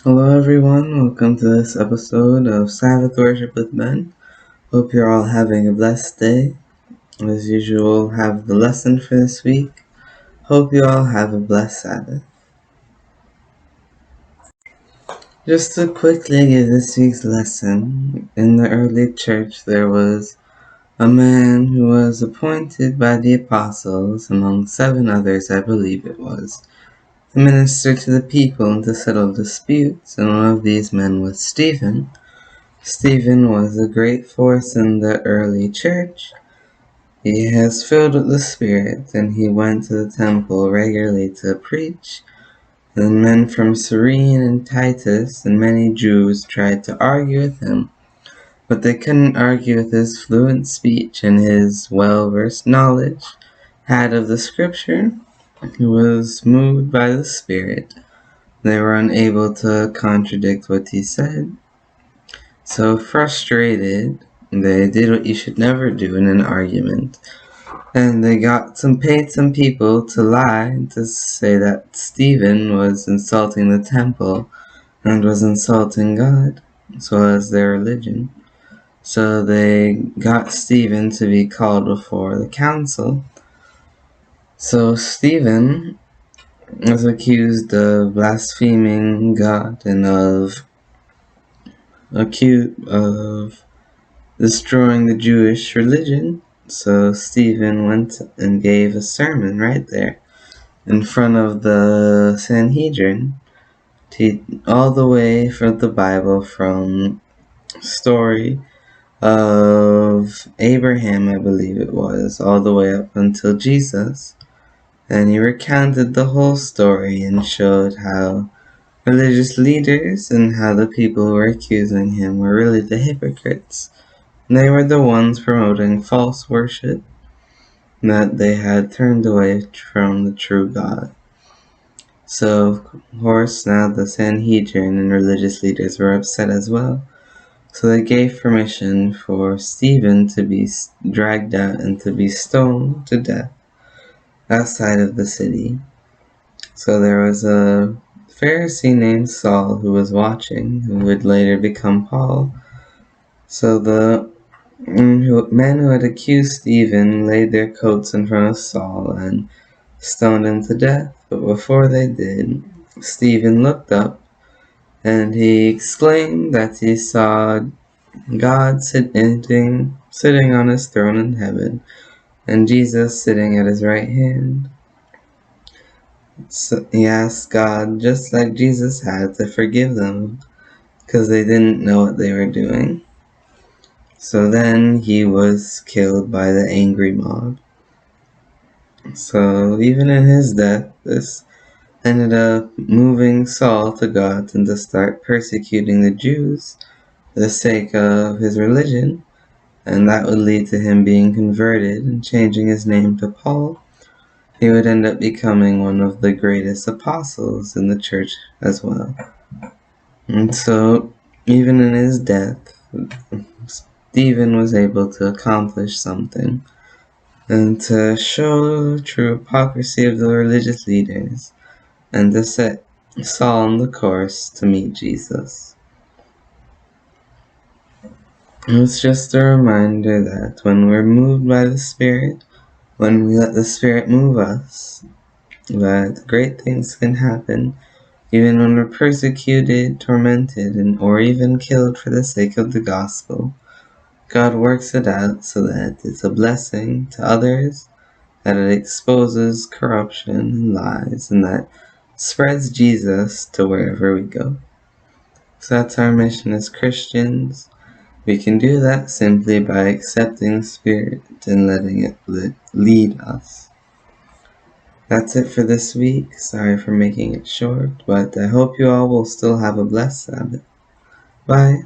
Hello, everyone. Welcome to this episode of Sabbath Worship with Ben. Hope you're all having a blessed day. As usual, have the lesson for this week. Hope you all have a blessed Sabbath. Just to quickly give this week's lesson, in the early church there was a man who was appointed by the apostles, among 7 others I believe it was, to minister to the people and to settle disputes, and one of these men was Stephen. Stephen was a great force in the early church. He was filled with the Spirit, and he went to the temple regularly to preach. And men from Cyrene and Titus and many Jews tried to argue with him, but they couldn't argue with his fluent speech and his well-versed knowledge had of the Scripture. He was moved by the Spirit. They were unable to contradict what he said. So frustrated, they did what you should never do in an argument. And they paid some people to lie to say that Stephen was insulting the temple and was insulting God, as well as their religion. So they got Stephen to be called before the council. So Stephen was accused of blaspheming God and accused of destroying the Jewish religion. So Stephen went and gave a sermon right there in front of the Sanhedrin, all the way from the Bible, from story of Abraham, I believe it was, all the way up until Jesus. And he recounted the whole story and showed how religious leaders and how the people who were accusing him were really the hypocrites. They were the ones promoting false worship, that they had turned away from the true God. So, of course, now the Sanhedrin and religious leaders were upset as well. So they gave permission for Stephen to be dragged out and to be stoned to death outside of the city. So there was a Pharisee named Saul who was watching, who would later become Paul. So the men who had accused Stephen laid their coats in front of Saul and stoned him to death. But before they did, Stephen looked up and he exclaimed that he saw God sitting on his throne in heaven and Jesus sitting at his right hand. So he asked God, just like Jesus had, to forgive them because they didn't know what they were doing. So then he was killed by the angry mob. So even in his death, this ended up moving Saul to God and to start persecuting the Jews for the sake of his religion, and that would lead to him being converted and changing his name to Paul. He would end up becoming one of the greatest apostles in the church as well. And so, even in his death, Stephen was able to accomplish something and to show the true hypocrisy of the religious leaders and to set Saul on the course to meet Jesus. It's just a reminder that when we're moved by the Spirit, when we let the Spirit move us, that great things can happen, even when we're persecuted, tormented, or even killed for the sake of the gospel. God works it out so that it's a blessing to others, that it exposes corruption and lies, and that spreads Jesus to wherever we go. So that's our mission as Christians. We can do that simply by accepting the Spirit and letting it lead us. That's it for this week. Sorry for making it short, but I hope you all will still have a blessed Sabbath. Bye.